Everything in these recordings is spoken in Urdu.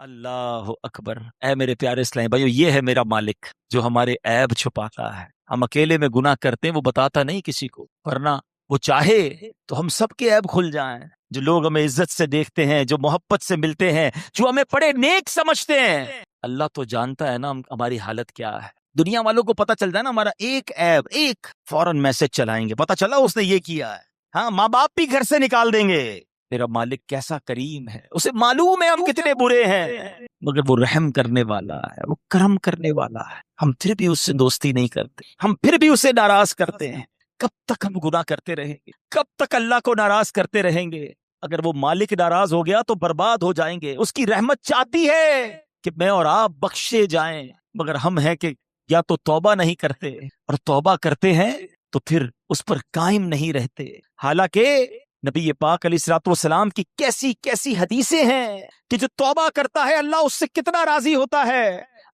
اللہ اکبر۔ اے میرے پیارے اسلام بھائیو، یہ ہے میرا مالک جو ہمارے عیب چھپاتا ہے۔ ہم اکیلے میں گناہ کرتے ہیں، وہ بتاتا نہیں کسی کو، ورنہ وہ چاہے تو ہم سب کے عیب کھل جائیں۔ جو لوگ ہمیں عزت سے دیکھتے ہیں، جو محبت سے ملتے ہیں، جو ہمیں بڑے نیک سمجھتے ہیں، اللہ تو جانتا ہے نا ہماری حالت کیا ہے۔ دنیا والوں کو پتہ چلتا ہے نا ہمارا ایک عیب، ایک فوراً میسج چلائیں گے، پتہ چلا اس نے یہ کیا ہے۔ ہاں، ماں باپ بھی گھر سے نکال دیں گے۔ میرا مالک کیسا کریم ہے، اسے معلوم ہے ہم کتنے برے ہیں، مگر وہ رحم کرنے والا ہے، وہ کرم کرنے والا ہے۔ ہم پھر بھی اس سے دوستی نہیں کرتے، ہم پھر بھی اسے ناراض کرتے ہیں۔ کب تک ہم گناہ کرتے رہیں گے؟ کب تک اللہ کو ناراض کرتے رہیں گے؟ اگر وہ مالک ناراض ہو گیا تو برباد ہو جائیں گے۔ اس کی رحمت چاہتی ہے کہ میں اور آپ بخشے جائیں، مگر ہم ہیں کہ یا تو توبہ نہیں کرتے، اور توبہ کرتے ہیں تو پھر اس پر قائم نہیں رہتے۔ حالانکہ نبی پاک علیہ الصلوۃ والسلام کی کیسی کیسی حدیثیں ہیں کہ جو توبہ کرتا ہے اللہ اس سے کتنا راضی ہوتا ہے۔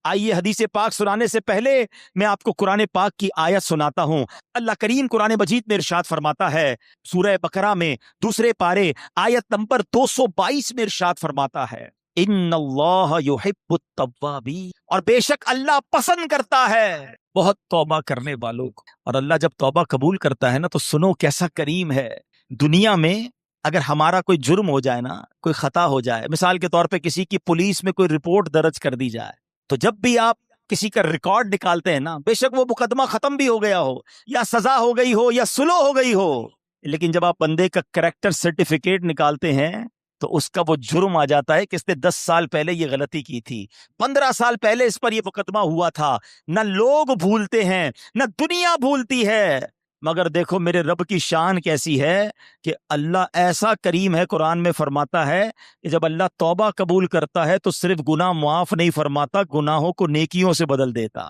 آئیے حدیث پاک سنانے سے پہلے میں آپ کو قرآن پاک کی آیت سناتا ہوں۔ اللہ کریم قرآن مجید میں ارشاد فرماتا ہے، سورہ بقرہ میں دوسرے پارے آیت نمبر 222 میں ارشاد فرماتا ہے، ان اللہ یحب التوابین، اور بے شک اللہ پسند کرتا ہے بہت توبہ کرنے والوں کو۔ اور اللہ جب توبہ قبول کرتا ہے نا تو سنو کیسا کریم ہے۔ دنیا میں اگر ہمارا کوئی جرم ہو جائے نا، کوئی خطا ہو جائے، مثال کے طور پہ کسی کی پولیس میں کوئی رپورٹ درج کر دی جائے، تو جب بھی آپ کسی کا ریکارڈ نکالتے ہیں نا، بے شک وہ مقدمہ ختم بھی ہو گیا ہو، یا سزا ہو گئی ہو، یا سلو ہو گئی ہو، لیکن جب آپ بندے کا کریکٹر سرٹیفکیٹ نکالتے ہیں تو اس کا وہ جرم آ جاتا ہے کہ اس نے 10 سال پہلے یہ غلطی کی تھی، 15 سال پہلے اس پر یہ مقدمہ ہوا تھا۔ نہ لوگ بھولتے ہیں، نہ دنیا بھولتی ہے، مگر دیکھو میرے رب کی شان کیسی ہے کہ اللہ ایسا کریم ہے۔ قرآن میں فرماتا ہے کہ جب اللہ توبہ قبول کرتا ہے تو صرف گناہ معاف نہیں فرماتا، گناہوں کو نیکیوں سے بدل دیتا۔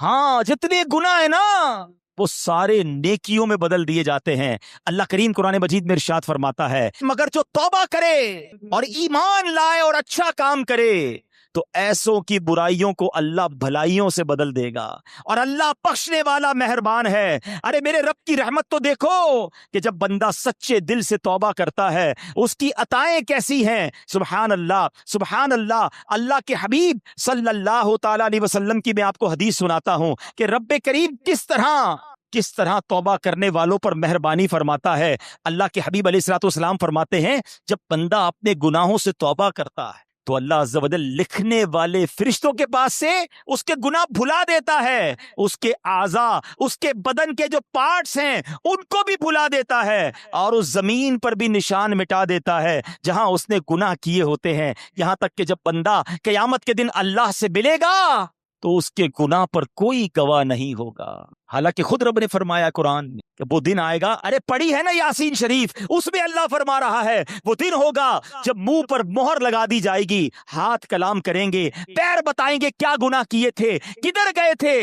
ہاں، جتنے گناہ ہیں نا وہ سارے نیکیوں میں بدل دیے جاتے ہیں۔ اللہ کریم قرآن مجید میں ارشاد فرماتا ہے، مگر جو توبہ کرے اور ایمان لائے اور اچھا کام کرے تو ایسوں کی برائیوں کو اللہ بھلائیوں سے بدل دے گا، اور اللہ بخشنے والا مہربان ہے۔ ارے میرے رب کی رحمت تو دیکھو کہ جب بندہ سچے دل سے توبہ کرتا ہے اس کی عطائیں کیسی ہیں۔ سبحان اللہ، سبحان اللہ۔ اللہ کے حبیب صلی اللہ تعالی علیہ وسلم کی میں آپ کو حدیث سناتا ہوں کہ رب کریم کس طرح توبہ کرنے والوں پر مہربانی فرماتا ہے۔ اللہ کے حبیب علیہ الصلوۃ والسلام فرماتے ہیں، جب بندہ اپنے گناہوں سے توبہ کرتا ہے تو اللہ عز و جل لکھنے والے فرشتوں کے پاس سے اس کے گناہ بھلا دیتا ہے، اس کے اعضاء، اس کے بدن کے جو پارٹس ہیں ان کو بھی بھلا دیتا ہے، اور اس زمین پر بھی نشان مٹا دیتا ہے جہاں اس نے گناہ کیے ہوتے ہیں، یہاں تک کہ جب بندہ قیامت کے دن اللہ سے ملے گا تو اس کے گناہ پر کوئی گواہ نہیں ہوگا۔ حالانکہ خود رب نے فرمایا قرآن میں کہ وہ دن آئے گا، ارے پڑھی ہے نا یاسین شریف، اس میں اللہ فرما رہا ہے وہ دن ہوگا جب منہ پر مہر لگا دی جائے گی، ہاتھ کلام کریں گے، پیر بتائیں گے کیا گناہ کیے تھے، کدھر گئے تھے۔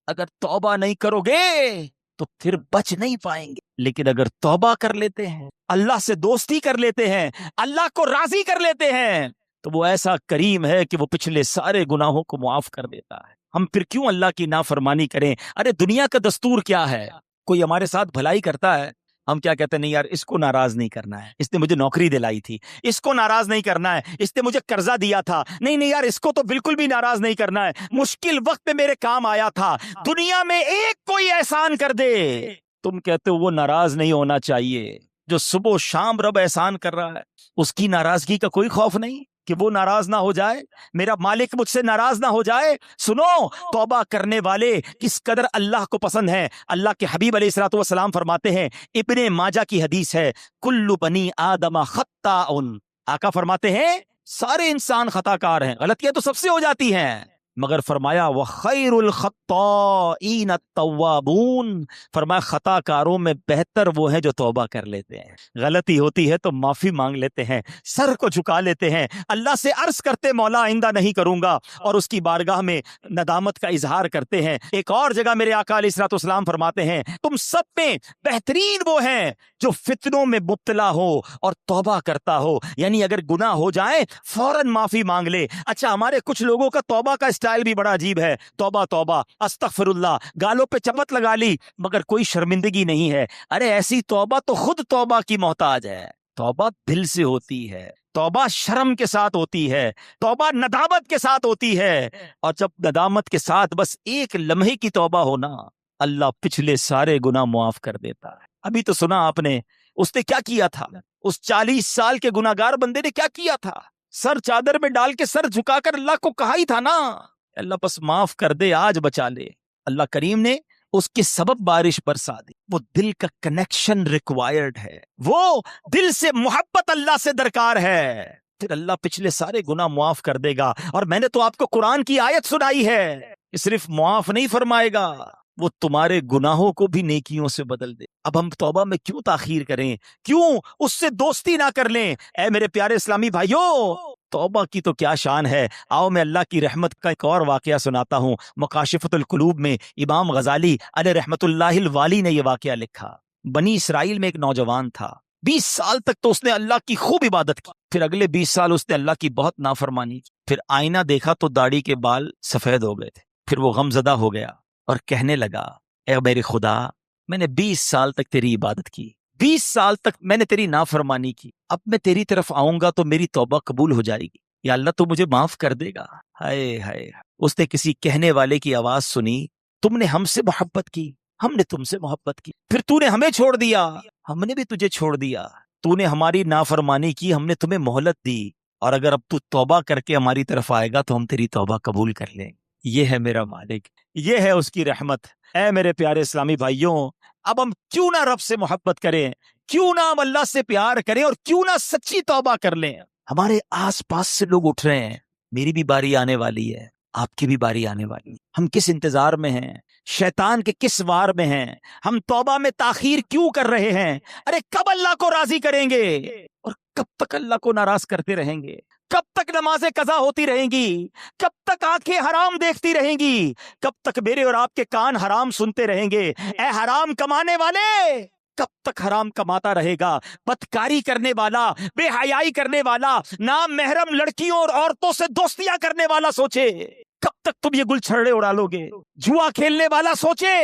اگر توبہ نہیں کرو گے تو پھر بچ نہیں پائیں گے، لیکن اگر توبہ کر لیتے ہیں، اللہ سے دوستی کر لیتے ہیں، اللہ کو راضی کر لیتے ہیں، تو وہ ایسا کریم ہے کہ وہ پچھلے سارے گناہوں کو معاف کر دیتا ہے۔ ہم پھر کیوں اللہ کی نافرمانی کریں؟ ارے دنیا کا دستور کیا ہے؟ کوئی ہمارے ساتھ بھلائی کرتا ہے، ہم کیا کہتے ہیں؟ نہیں یار، اس کو ناراض نہیں کرنا ہے، اس نے مجھے نوکری دلائی تھی، اس کو ناراض نہیں کرنا ہے، اس نے مجھے قرضہ دیا تھا، نہیں یار اس کو تو بالکل بھی ناراض نہیں کرنا ہے، مشکل وقت میں میرے کام آیا تھا۔ دنیا میں ایک کوئی احسان کر دے، تم کہتے ہو وہ ناراض نہیں ہونا چاہیے۔ جو صبح و شام رب احسان کر رہا ہے اس کی ناراضگی کا کوئی خوف نہیں کہ وہ ناراض نہ ہو جائے، میرا مالک مجھ سے ناراض نہ ہو جائے۔ سنو، توبہ کرنے والے کس قدر اللہ کو پسند ہیں۔ اللہ کے حبیب علیہ الصلوۃ والسلام فرماتے ہیں، ابن ماجہ کی حدیث ہے، کل بنی آدم خطاء، آقا فرماتے ہیں سارے انسان خطا کار ہیں، غلطیاں تو سب سے ہو جاتی ہیں، مگر فرمایا وَخَيْرُ الْخَطَّائِينَ التَّوَّابُونَ، فرمایا خطا کاروں میں بہتر وہ ہیں جو توبہ کر لیتے ہیں، غلطی ہوتی ہے تو معافی مانگ لیتے ہیں، سر کو جھکا لیتے ہیں، اللہ سے عرض کرتے مولا آئندہ نہیں کروں گا، اور اس کی بارگاہ میں ندامت کا اظہار کرتے ہیں۔ ایک اور جگہ میرے آقا علیہ الصلوۃ والسلام فرماتے ہیں، تم سب میں بہترین وہ ہیں جو فتنوں میں مبتلا ہو اور توبہ کرتا ہو، یعنی اگر گناہ ہو جائے فوراً معافی مانگ لے۔ اچھا، ہمارے کچھ لوگوں کا توبہ کا اسٹائل بھی بڑا عجیب ہے، توبہ توبہ استغفر اللہ، گالوں پہ چپت لگا لی مگر کوئی شرمندگی نہیں ہے۔ ارے ایسی توبہ تو خود توبہ کی محتاج ہے، توبہ دل سے ہوتی ہے۔ توبہ شرم کے ساتھ ہوتی ہے، توبہ ندامت کے ساتھ ہوتی ہے، اور جب ندامت کے ساتھ بس ایک لمحے کی توبہ ہونا، اللہ پچھلے سارے گناہ معاف کر دیتا ہے۔ ابھی تو سنا آپ نے اس نے کیا کیا تھا، اس 40 سال کے گناہگار بندے نے کیا کیا تھا، سر چادر میں ڈال کے سر جھکا کر اللہ کو کہا ہی تھا نا، اللہ بس معاف کر دے، آج بچا لے۔ اللہ کریم نے اس کے سبب بارش برسا دی۔ وہ دل کا کنیکشن ریکوائرڈ ہے، وہ دل سے محبت اللہ سے درکار ہے، پھر اللہ پچھلے سارے گناہ معاف کر دے گا۔ اور میں نے تو آپ کو قرآن کی آیت سنائی ہے کہ صرف معاف نہیں فرمائے گا، وہ تمہارے گناہوں کو بھی نیکیوں سے بدل دے۔ اب ہم توبہ میں کیوں تاخیر کریں، کیوں اس سے دوستی نہ کر لیں؟ اے میرے پیارے اسلامی بھائیوں، توبہ کی تو کیا شان ہے۔ آؤ میں اللہ کی رحمت کا ایک اور واقعہ سناتا ہوں۔ مکاشفۃ القلوب میں امام غزالی علیہ رحمت اللہ الوالی نے یہ واقعہ لکھا۔ بنی اسرائیل میں ایک نوجوان تھا، 20 سال تک تو اس نے اللہ کی خوب عبادت کی، پھر اگلے 20 سال اس نے اللہ کی بہت نافرمانی کی، پھر آئینہ دیکھا تو داڑھی کے بال سفید ہو گئے تھے، پھر وہ غم زدہ ہو گیا اور کہنے لگا، اے میرے خدا، میں نے 20 سال تک تیری عبادت کی، 20 سال تک میں نے تیری نافرمانی کی، اب میں تیری طرف آؤں گا تو میری توبہ قبول ہو جائے گی، یا اللہ تو مجھے معاف کر دے گا۔ ہائے ہائے، اس نے کسی کہنے والے کی آواز سنی، تم نے ہم سے محبت کی، ہم نے تم سے محبت کی، پھر تو نے ہمیں چھوڑ دیا، ہم نے بھی تجھے چھوڑ دیا، تو نے ہماری نافرمانی کی، ہم نے تمہیں مہلت دی، اور اگر اب تو توبہ کر کے ہماری طرف آئے گا تو ہم تیری توبہ قبول کر لیں۔ یہ ہے میرا مالک، یہ ہے اس کی رحمت۔ اے میرے پیارے اسلامی بھائیوں، اب ہم کیوں نہ رب سے محبت کریں، کیوں نہ ہم اللہ سے پیار کریں، اور کیوں نہ سچی توبہ کر لیں۔ ہمارے آس پاس سے لوگ اٹھ رہے ہیں، میری بھی باری آنے والی ہے، آپ کی بھی باری آنے والی ہے، ہم کس انتظار میں ہیں، شیطان کے کس وار میں ہیں، ہم توبہ میں تاخیر کیوں کر رہے ہیں؟ ارے کب اللہ کو راضی کریں گے، اور کب تک اللہ کو ناراض کرتے رہیں گے؟ کب تک نمازیں قضا ہوتی رہیں گی؟ کب تک آنکھیں حرام دیکھتی رہیں گی؟ کب تک میرے اور آپ کے کان حرام سنتے رہیں گے؟ اے حرام کمانے والے، کب تک حرام کماتا رہے گا؟ بدکاری کرنے والا، بے حیائی کرنے والا، نام محرم لڑکیوں اور عورتوں سے دوستیاں کرنے والا سوچے کب تک تم یہ گل چھڑے اڑا لو گے؟ جوا کھیلنے والا سوچے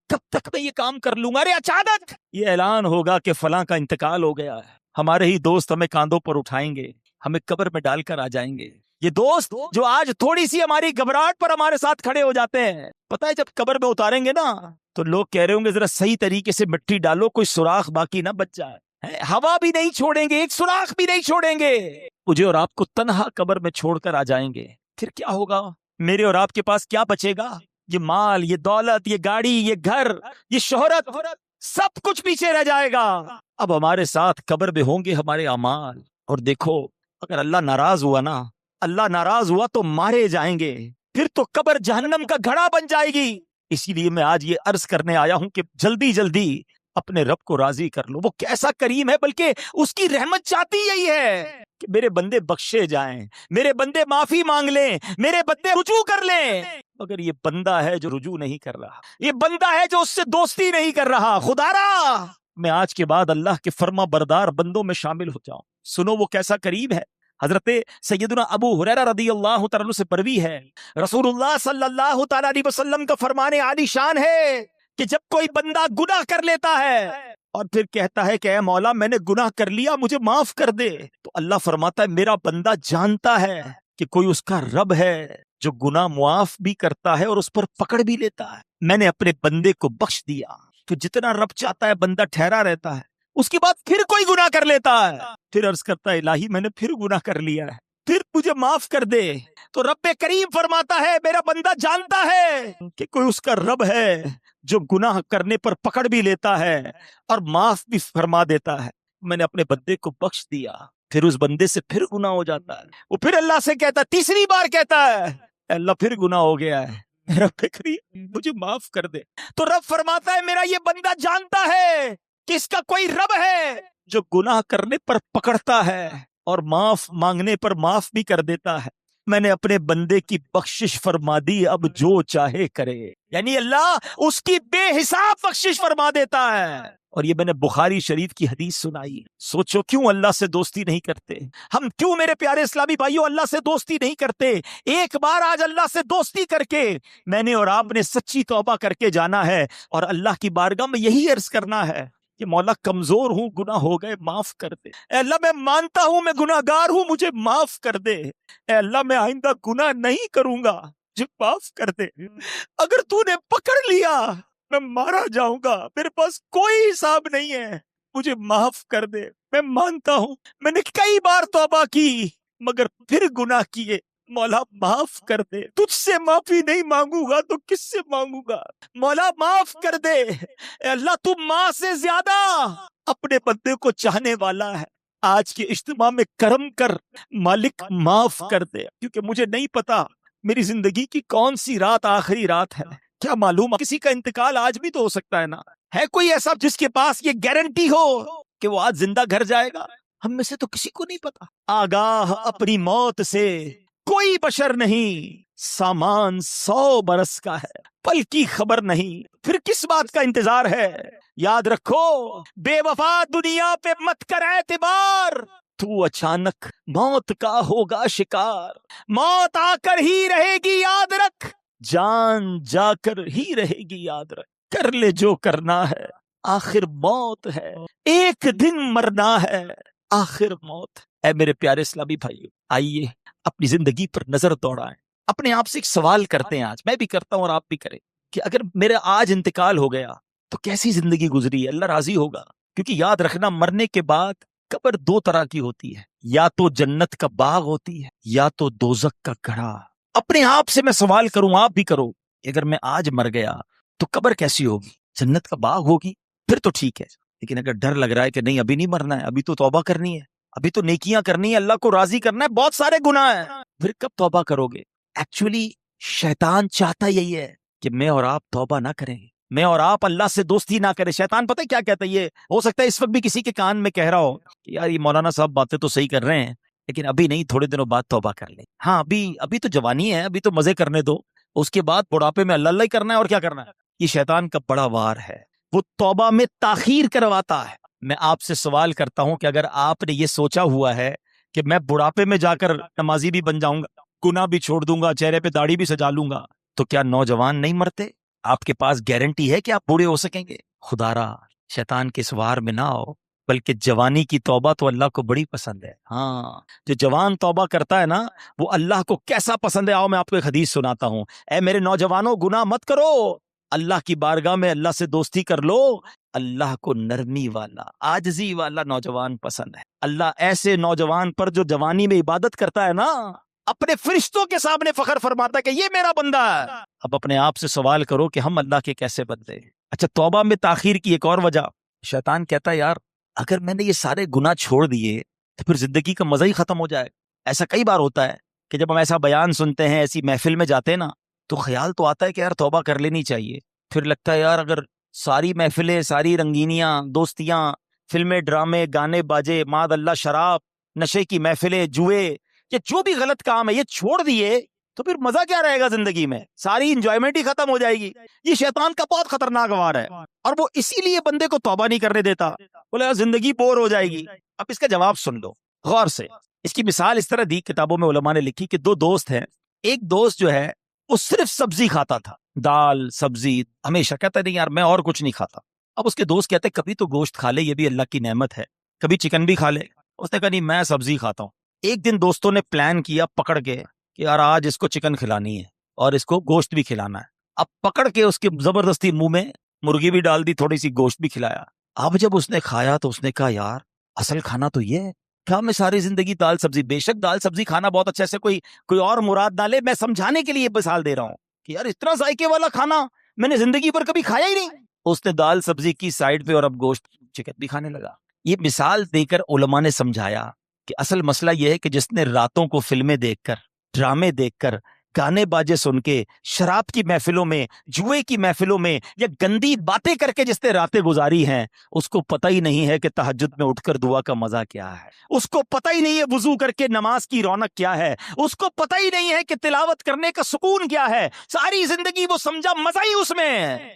کب تک میں یہ کام کر لوں گا؟ ارے اچانک یہ اعلان ہوگا کہ فلاں کا انتقال ہو گیا ہے، ہمارے ہی دوست ہمیں کاندھوں پر اٹھائیں گے، ہمیں قبر میں ڈال کر آ جائیں گے۔ یہ دوست جو آج تھوڑی سی ہماری گھبراہٹ پر ہمارے ساتھ کھڑے ہو جاتے ہیں، پتہ ہے جب قبر میں اتاریں گے نا تو لوگ کہہ رہے ہوں گے ذرا صحیح طریقے سے مٹی ڈالو، کوئی سوراخ باقی نہ بچ جائے، ہوا بھی نہیں چھوڑیں گے، ایک سوراخ بھی نہیں چھوڑیں گے، مجھے اور آپ کو تنہا قبر میں چھوڑ کر آ جائیں گے۔ پھر کیا ہوگا؟ میرے اور آپ کے پاس کیا بچے گا؟ یہ مال، یہ دولت، یہ گاڑی، یہ گھر، یہ شہرت، سب کچھ پیچھے رہ جائے گا۔ اب ہمارے ساتھ قبر میں ہوں گے ہمارے اعمال، اور دیکھو اگر اللہ ناراض ہوا نا، اللہ ناراض ہوا تو مارے جائیں گے، پھر تو قبر جہنم کا گھڑا بن جائے گی۔ اسی لیے میں آج یہ عرض کرنے آیا ہوں کہ جلدی جلدی اپنے رب کو راضی کر لو، وہ کیسا کریم ہے، بلکہ اس کی رحمت چاہتی یہی ہے کہ میرے بندے بخشے جائیں، میرے بندے معافی مانگ لیں، میرے بندے رجوع کر لیں۔ مگر یہ بندہ ہے جو رجوع نہیں کر رہا، یہ بندہ ہے جو اس سے دوستی نہیں کر رہا۔ خدا را میں آج کے بعد اللہ کے فرما بردار بندوں میں شامل ہو جاؤں۔ سنو وہ کیسا کریم ہے۔ حضرت سیدنا ابو ہریرہ رضی اللہ تعالیٰ عنہ سے مروی ہے، رسول اللہ صلی اللہ تعالیٰ علیہ وسلم کا فرمان عالی شان ہے کہ جب کوئی بندہ گناہ کر لیتا ہے اور پھر کہتا ہے کہ اے مولا میں نے گناہ کر لیا، مجھے معاف کر دے، تو اللہ فرماتا ہے میرا بندہ جانتا ہے کہ کوئی اس کا رب ہے جو گناہ معاف بھی کرتا ہے اور اس پر پکڑ بھی لیتا ہے۔ میں نے اپنے بندے کو بخش دیا، تو جتنا رب چاہتا ہے بندہ ٹھہرا رہتا ہے، اس کے بعد پھر کوئی گناہ کر لیتا ہے، پھر عرض کرتا ہے الہی میں نے پھر گناہ کر لیا ہے، پھر مجھے معاف کر دے۔ تو رب کریم فرماتا ہے میرا بندہ جانتا ہے کہ کوئی اس کا رب ہے جو گناہ کرنے پر پکڑ بھی لیتا ہے اور معاف بھی فرما دیتا ہے۔ میں نے اپنے بندے کو بخش دیا، پھر اس بندے سے پھر گناہ ہو جاتا ہے، وہ پھر اللہ سے کہتا ہے، تیسری بار کہتا ہے اے اللہ پھر گناہ ہو گیا ہے، رب کریم مجھے معاف کر دے۔ تو رب فرماتا ہے میرا یہ بندہ جانتا ہے کہ اس کا کوئی رب ہے جو گناہ کرنے پر پکڑتا ہے اور معاف مانگنے پر معاف بھی کر دیتا ہے۔ میں نے اپنے بندے کی بخشش فرما دی، اب جو چاہے کرے، یعنی اللہ اس کی بے حساب بخشش فرما دیتا ہے۔ اور یہ میں نے بخاری شریف کی حدیث سنائی۔ سوچو کیوں اللہ سے دوستی نہیں کرتے ہم، کیوں میرے پیارے اسلامی بھائیوں اللہ سے دوستی نہیں کرتے؟ ایک بار آج اللہ سے دوستی کر کے میں نے اور آپ نے سچی توبہ کر کے جانا ہے، اور اللہ کی بارگاہ میں یہی عرض کرنا ہے کہ مولا کمزور ہوں، گناہ ہو گئے، معاف کر دے۔ اے اللہ میں مانتا ہوں میں گناہگار ہوں، مجھے معاف کر دے۔ اے اللہ میں آئندہ گناہ نہیں کروں گا، مجھے معاف کر دے۔ اگر تو نے پکڑ لیا میں مارا جاؤں گا، میرے پاس کوئی حساب نہیں ہے، مجھے معاف کر دے۔ میں مانتا ہوں میں نے کئی بار توبہ کی مگر پھر گناہ کیے، مولا معاف کر دے۔ تجھ سے معافی نہیں مانگوں گا تو کس سے مانگوں گا؟ مولا معاف کر دے۔ اے اللہ تو ماں سے زیادہ اپنے بندے کو چاہنے والا ہے۔ آج کے اجتماع میں کرم کر مالک، معاف کر دے، کیونکہ مجھے نہیں پتا میری زندگی کی کون سی رات آخری رات ہے، کیا معلوم کسی کا انتقال آج بھی تو ہو سکتا ہے نا۔ ہے کوئی ایسا جس کے پاس یہ گارنٹی ہو کہ وہ آج زندہ گھر جائے گا؟ ہم میں سے تو کسی کو نہیں پتا۔ آگاہ اپنی موت سے کوئی بشر نہیں، سامان 100 برس کا ہے، پل کی خبر نہیں، پھر کس بات کا انتظار ہے؟ یاد رکھو بے وفا دنیا پہ مت کر اعتبار، تو اچانک موت کا ہوگا شکار۔ موت آ کر ہی رہے گی یاد رکھ، جان جا کر ہی رہے گی یاد رکھ۔ کر لے جو کرنا ہے، آخر موت ہے، ایک دن مرنا ہے، آخر موت۔ اے میرے پیارے اسلامی بھائیو، آئیے اپنی زندگی پر نظر دوڑائیں، اپنے آپ سے ایک سوال کرتے ہیں، آج میں بھی کرتا ہوں اور آپ بھی کریں، کہ اگر میرا آج انتقال ہو گیا تو کیسی زندگی گزری ہے؟ اللہ راضی ہوگا؟ کیونکہ یاد رکھنا مرنے کے بعد قبر 2 طرح کی ہوتی ہے، یا تو جنت کا باغ ہوتی ہے یا تو دوزخ کا گڑھا۔ اپنے آپ سے میں سوال کروں، آپ بھی کرو، اگر میں آج مر گیا تو قبر کیسی ہوگی؟ جنت کا باغ ہوگی؟ پھر تو ٹھیک ہے، لیکن اگر ڈر لگ رہا ہے کہ نہیں ابھی نہیں مرنا ہے، ابھی تو توبہ کرنی ہے، ابھی تو نیکیاں کرنی ہے، اللہ کو راضی کرنا ہے، بہت سارے گناہ ہیں، پھر کب توبہ کرو گے؟ ایکچولی شیطان چاہتا یہی ہے کہ میں اور آپ توبہ نہ کریں، میں اور آپ اللہ سے دوستی نہ کریں۔ شیطان پتہ ہے کیا کہتا ہے؟ یہ ہو سکتا ہے اس وقت بھی کسی کے کان میں کہہ رہا ہو کہ یار یہ مولانا صاحب باتیں تو صحیح کر رہے ہیں، لیکن ابھی نہیں، تھوڑے دنوں بعد توبہ کر لیں۔ ہاں ابھی تو جوانی ہے، ابھی تو مزے کرنے دو، اس کے بعد بڑھاپے میں اللہ اللہ ہی کرنا ہے اور کیا کرنا ہے۔ یہ شیطان کا بڑا وار ہے، وہ توبہ میں تاخیر کرواتا ہے۔ میں آپ سے سوال کرتا ہوں کہ اگر آپ نے یہ سوچا ہوا ہے کہ میں بڑھاپے میں جا کر نمازی بھی بن جاؤں گا، گناہ بھی چھوڑ دوں گا، چہرے پہ داڑھی بھی سجا لوں گا، تو کیا نوجوان نہیں مرتے؟ آپ کے پاس گارنٹی ہے کہ آپ بوڑھے ہو سکیں گے؟ خدا را شیطان کے اس وار میں نہ آؤ، بلکہ جوانی کی توبہ تو اللہ کو بڑی پسند ہے۔ ہاں، جو جوان توبہ کرتا ہے نا وہ اللہ کو کیسا پسند ہے، آؤ میں آپ کو ایک حدیث سناتا ہوں۔ اے میرے نوجوانوں، گناہ مت کرو، اللہ کی بارگاہ میں اللہ سے دوستی کر لو۔ اللہ کو نرمی والا، عاجزی والا نوجوان پسند ہے۔ اللہ ایسے نوجوان پر جو جوانی میں عبادت کرتا ہے نا، اپنے فرشتوں کے سامنے فخر فرماتا ہے کہ یہ میرا بندہ ہے۔ اب اپنے آپ سے سوال کرو کہ ہم اللہ کے کیسے بندے ہیں؟ اچھا، توبہ میں تاخیر کی ایک اور وجہ، شیطان کہتا ہے یار اگر میں نے یہ سارے گناہ چھوڑ دیے تو پھر زندگی کا مزہ ہی ختم ہو جائے۔ ایسا کئی بار ہوتا ہے کہ جب ہم ایسا بیان سنتے ہیں، ایسی محفل میں جاتے ہیں نا، تو خیال تو آتا ہے کہ یار توبہ کر لینی چاہیے، پھر لگتا ہے یار اگر ساری محفلیں، ساری رنگینیاں، دوستیاں، فلمیں، ڈرامے، گانے باجے، معاذ اللہ شراب، نشے کی محفلیں، جوئے، یہ جو بھی غلط کام ہے یہ چھوڑ دیے تو پھر مزہ کیا رہے گا زندگی میں؟ ساری انجوائمنٹ ہی ختم ہو جائے گی۔ یہ شیطان کا بہت خطرناک وار ہے، اور وہ اسی لیے بندے کو توبہ نہیں کرنے دیتا، بولے یار زندگی بور ہو جائے گی۔ اب اس کا جواب سن لو غور سے۔ اس کی مثال اس طرح دی، کتابوں میں علماء نے لکھی کہ 2 دوست ہیں، ایک دوست جو ہے وہ صرف سبزی کھاتا تھا، دال سبزی، ہمیشہ کہتا نہیں یار میں اور کچھ نہیں کھاتا۔ اب اس کے دوست کہتے کبھی تو گوشت کھا لے، یہ بھی اللہ کی نعمت ہے، کبھی چکن بھی کھا لے۔ اس نے کہا نہیں میں سبزی کھاتا ہوں۔ ایک دن دوستوں نے پلان کیا پکڑ کے کہ یار آج اس کو چکن کھلانی ہے اور اس کو گوشت بھی کھلانا ہے۔ اب پکڑ کے اس کے زبردستی منہ میں مرغی بھی ڈال دی، تھوڑی سی گوشت بھی کھلایا۔ اب جب اس نے کھایا تو اس نے کہا یار اصل کھانا تو یہ ہے، کیا میں ساری زندگی دال سبزی، بے شک دال سبزی کھانا بہت اچھا، سے کوئی اور مراد نہ لے، میں سمجھانے کے لیے مثال دے رہا ہوں کہ یار اتنا ذائقے والا کھانا میں نے زندگی پر کبھی کھایا ہی نہیں۔ اس نے دال سبزی کی سائڈ پہ اور اب گوشت چکن بھی کھانے لگا۔ یہ مثال دے کر علماء نے سمجھایا کہ اصل مسئلہ یہ ہے کہ جس نے راتوں کو فلمیں دیکھ کر، ڈرامے دیکھ کر، گانے باجے سن کے، شراب کی محفلوں میں، جوئے کی محفلوں میں، یا گندی باتیں کر کے جس نے راتیں گزاری ہیں، اس کو پتہ ہی نہیں ہے کہ تہجد میں اٹھ کر دعا کا مزہ کیا ہے، اس کو پتہ ہی نہیں ہے وضو کر کے نماز کی رونق کیا ہے، اس کو پتہ ہی نہیں ہے کہ تلاوت کرنے کا سکون کیا ہے۔ ساری زندگی وہ سمجھا مزہ ہی اس میں ہے،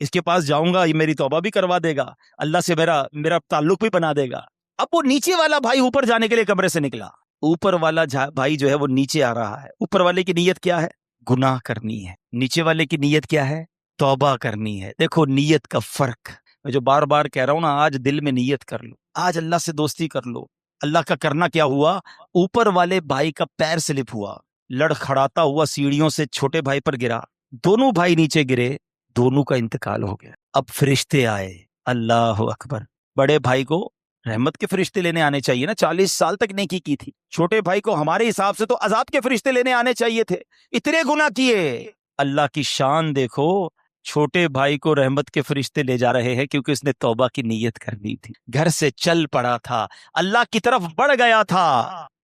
اس کے پاس جاؤں گا، یہ میری توبہ بھی کروا دے گا، اللہ سے میرا تعلق بھی بنا دے گا۔ اب وہ نیچے والا بھائی اوپر جانے کے لیے کمرے سے نکلا، اوپر والا بھائی جو ہے وہ نیچے آ رہا ہے۔ اوپر والے کی نیت کیا ہے؟ گناہ کرنی ہے۔ نیچے والے کی نیت کیا ہے؟ توبہ کرنی ہے۔ دیکھو نیت کا فرق، میں جو بار بار کہہ رہا ہوں نا، آج دل میں نیت کر لو، آج اللہ سے دوستی کر لو۔ اللہ کا کرنا کیا ہوا؟ اوپر والے بھائی کا پیر سلپ ہوا، لڑکھڑاتا ہوا سیڑھیوں سے چھوٹے بھائی پر گرا، دونوں بھائی نیچے گرے، دونوں کا انتقال ہو گیا۔ اب فرشتے آئے، اللہ اکبر، بڑے بھائی کو رحمت کے فرشتے لینے آنے چاہیے نا، 40 سال تک نیکی کی تھی۔ چھوٹے بھائی کو ہمارے حساب سے تو عذاب کے فرشتے لینے آنے چاہیے تھے، اتنے گناہ کیے۔ اللہ کی شان دیکھو، چھوٹے بھائی کو رحمت کے فرشتے لے جا رہے ہیں کیونکہ اس نے توبہ کی نیت کرنی تھی، گھر سے چل پڑا تھا، اللہ کی طرف بڑھ گیا تھا،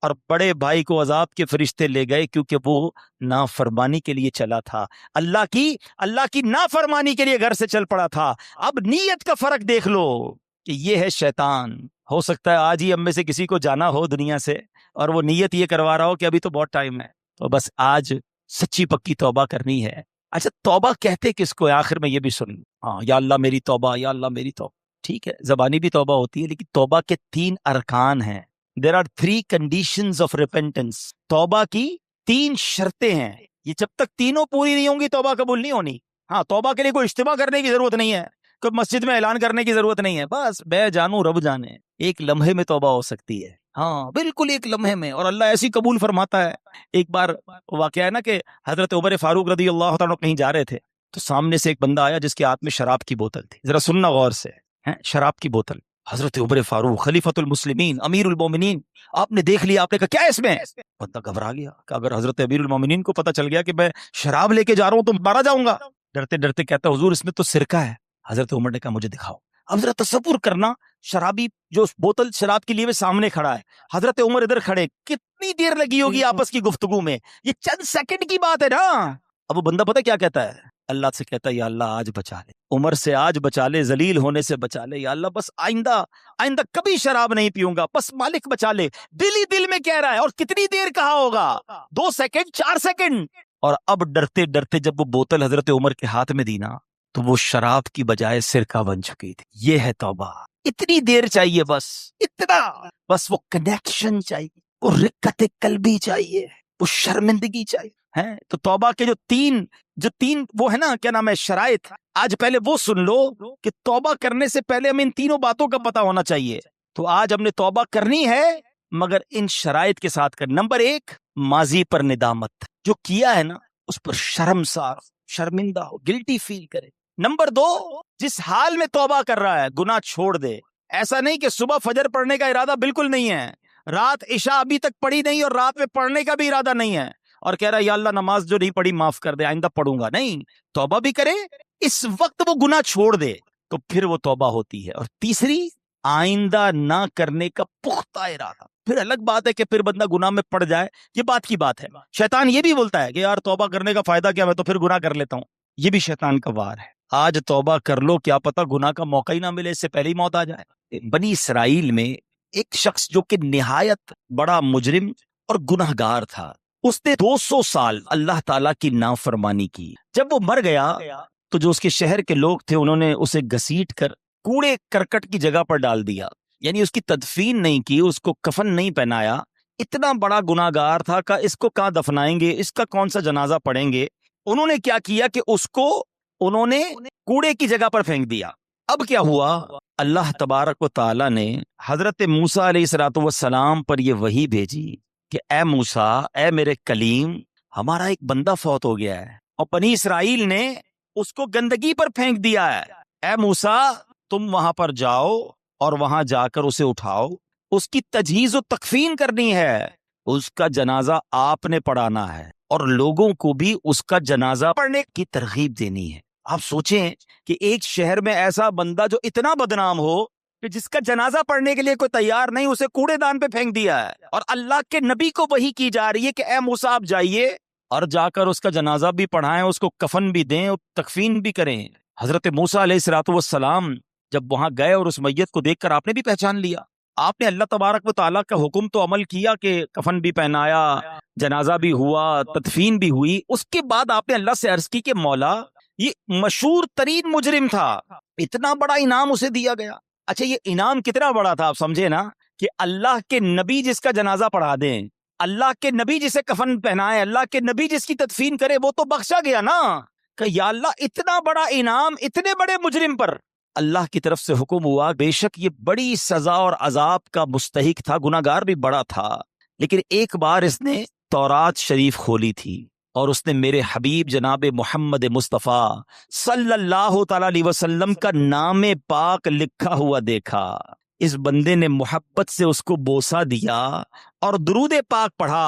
اور بڑے بھائی کو عذاب کے فرشتے لے گئے کیونکہ وہ نافرمانی کے لیے چلا تھا، اللہ کی نافرمانی کے لیے گھر سے چل پڑا تھا۔ اب نیت کا فرق دیکھ لو کہ یہ ہے شیطان۔ ہو سکتا ہے آج ہی ہم میں سے کسی کو جانا ہو دنیا سے اور وہ نیت یہ کروا رہا ہو کہ ابھی تو بہت ٹائم ہے، تو بس آج سچی پکی توبہ کرنی ہے۔ اچھا توبہ کہتے کس کو ہے؟ آخر میں یہ بھی سن لوں، ہاں یا اللہ میری توبہ، یا اللہ میری توبہ، ٹھیک ہے زبانی بھی توبہ ہوتی ہے، لیکن توبہ کے 3 ارکان ہیں۔ There are 3 conditions of repentance۔ توبہ کی 3 شرطیں ہیں، یہ جب تک تینوں پوری نہیں ہوں گی توبہ قبول نہیں ہونی۔ ہاں توبہ کے لیے کوئی اجتماع کرنے کی ضرورت نہیں ہے، کوئی مسجد میں اعلان کرنے کی ضرورت نہیں ہے، بس بے جانو رب جانے، ایک لمحے میں توبہ ہو سکتی ہے، ہاں بالکل ایک لمحے میں، اور اللہ ایسی قبول فرماتا ہے۔ ایک بار واقعہ ہے نا کہ حضرت عمر فاروق رضی اللہ تعالیٰ کہیں جا رہے تھے تو سامنے سے ایک بندہ آیا جس کے ہاتھ میں شراب کی بوتل تھی، ذرا سننا غور سے، شراب کی بوتل۔ حضرت عمر فاروق خلیفۃ المسلمین امیر المومنین، آپ نے دیکھ لیا، آپ نے کہا کیا ہے اس میں؟ بندہ گھبرا گیا کہ اگر حضرت امیر المومنین کو پتہ چل گیا کہ میں شراب لے کے جا رہا ہوں تو مارا جاؤں گا۔ ڈرتے ڈرتے کہتا حضور اس میں تو سرکہ ہے۔ حضرت عمر نے کہا مجھے دکھاؤ۔ اب ذرا تصور کرنا، شرابی جو بوتل شراب کے لیے سامنے کھڑا ہے، حضرت عمر ادھر کھڑے، کتنی دیر لگی ہوگی آپس کی گفتگو میں، یہ چند سیکنڈ کی بات ہے نا۔ اب وہ بندہ پتہ کیا کہتا ہے؟ اللہ سے کہتا ہے یا اللہ آج بچا لے، عمر سے آج بچا لے، ذلیل ہونے سے بچا لے، یا اللہ بس آئندہ کبھی شراب نہیں پیوں گا، بس مالک بچا لے۔ دل ہی دل میں کہہ رہا ہے، اور کتنی دیر کہا ہوگا؟ 2 سیکنڈ 4 سیکنڈ۔ اور اب ڈرتے ڈرتے جب وہ بوتل حضرت عمر کے ہاتھ میں دی نا تو وہ شراب کی بجائے سرکہ بن چکی تھی۔ یہ ہے توبہ، اتنی دیر چاہیے، بس اتنا، بس وہ کنیکشن چاہیے، وہ رقت قلبی چاہیے، وہ شرمندگی چاہیے۔ تو توبہ کے جو تین وہ ہے نا، کیا نام ہے، شرائط، آج پہلے وہ سن لو کہ توبہ کرنے سے پہلے ہمیں ان تینوں باتوں کا پتہ ہونا چاہیے۔ تو آج ہم نے توبہ کرنی ہے مگر ان شرائط کے ساتھ کر۔ نمبر 1، ماضی پر ندامت، جو کیا ہے نا اس پر شرمسار، شرمندہ ہو، گلٹی فیل کرے۔ نمبر 2، جس حال میں توبہ کر رہا ہے گناہ چھوڑ دے، ایسا نہیں کہ صبح فجر پڑھنے کا ارادہ بالکل نہیں ہے، رات عشاء ابھی تک پڑھی نہیں اور رات میں پڑھنے کا بھی ارادہ نہیں ہے، اور کہہ رہا ہے یا اللہ نماز جو نہیں پڑھی معاف کر دے، آئندہ پڑھوں گا، نہیں، توبہ بھی کرے، اس وقت وہ گناہ چھوڑ دے تو پھر وہ توبہ ہوتی ہے۔ اور تیسری، آئندہ نہ کرنے کا پختہ ارادہ۔ پھر الگ بات ہے کہ پھر بندہ گناہ میں پڑ جائے، یہ بات کی بات ہے، شیطان یہ بھی بولتا ہے کہ یار توبہ کرنے کا فائدہ کیا، میں تو پھر گناہ کر لیتا ہوں، یہ بھی شیطان کا وار ہے۔ آج توبہ کر لو، کیا پتہ گناہ کا موقع ہی نہ ملے، اس سے پہلے ہی موت آ جائے۔ بنی اسرائیل میں ایک شخص جو کہ نہایت بڑا مجرم اور گناہگار تھا، اس نے 200 سال اللہ تعالیٰ کی نافرمانی کی۔ جب وہ مر گیا تو جو اس کے شہر کے لوگ تھے انہوں نے اسے گھسیٹ کر کوڑے کرکٹ کی جگہ پر ڈال دیا، یعنی اس کی تدفین نہیں کی، اس کو کفن نہیں پہنایا۔ اتنا بڑا گناہگار تھا کہ اس کو کہاں دفنائیں گے، اس کا کون سا جنازہ پڑھیں گے۔ انہوں نے کیا کیا کہ اس کو انہوں نے کوڑے کی جگہ پر پھینک دیا۔ اب کیا ہوا؟ اللہ تبارک و تعالیٰ نے حضرت موسیٰ علیہ السلام پر یہ وحی بھیجی کہ اے موسیٰ، اے میرے کلیم، ہمارا ایک بندہ فوت ہو گیا ہے اور بنی اسرائیل نے اس کو گندگی پر پھینک دیا ہے۔ اے موسیٰ، تم وہاں پر جاؤ اور وہاں جا کر اسے اٹھاؤ، اس کی تجہیز و تکفین کرنی ہے، اس کا جنازہ آپ نے پڑھانا ہے اور لوگوں کو بھی اس کا جنازہ پڑھنے کی ترغیب دینی ہے۔ آپ سوچیں کہ ایک شہر میں ایسا بندہ جو اتنا بدنام ہو کہ جس کا جنازہ پڑھنے کے لیے کوئی تیار نہیں، اسے کوڑے دان پہ پھینک دیا ہے، اور اللہ کے نبی کو وحی کی جا رہی ہے کہ اے موسیٰ آپ جائیے اور جا کر اس کا جنازہ بھی پڑھائیں، اس کو کفن بھی دیں اور تکفین بھی کریں۔ حضرت موسیٰ علیہ السلام جب وہاں گئے اور اس میت کو دیکھ کر آپ نے بھی پہچان لیا، آپ نے اللہ تبارک و تعالیٰ کا حکم تو عمل کیا کہ کفن بھی پہنایا، جنازہ بھی ہوا، تدفین بھی ہوئی۔ اس کے بعد آپ نے اللہ سے عرض کی کہ مولا یہ مشہور ترین مجرم تھا، اتنا بڑا انعام اسے دیا گیا۔ اچھا یہ انعام کتنا بڑا تھا آپ سمجھے نا، کہ اللہ کے نبی جس کا جنازہ پڑھا دیں، اللہ کے نبی جسے کفن پہنائے، اللہ کے نبی جس کی تدفین کرے، وہ تو بخشا گیا نا۔ کہ یا اللہ اتنا بڑا انعام اتنے بڑے مجرم پر، اللہ کی طرف سے حکم ہوا، بے شک یہ بڑی سزا اور عذاب کا مستحق تھا، گناہگار بھی بڑا تھا، لیکن ایک بار اس نے تورات شریف کھولی تھی اور اس نے میرے حبیب جناب محمد مصطفیٰ صلی اللہ تعالی علیہ وسلم کا نام پاک لکھا ہوا دیکھا۔ اس بندے نے محبت سے اس کو بوسہ دیا اور درود پاک پڑھا،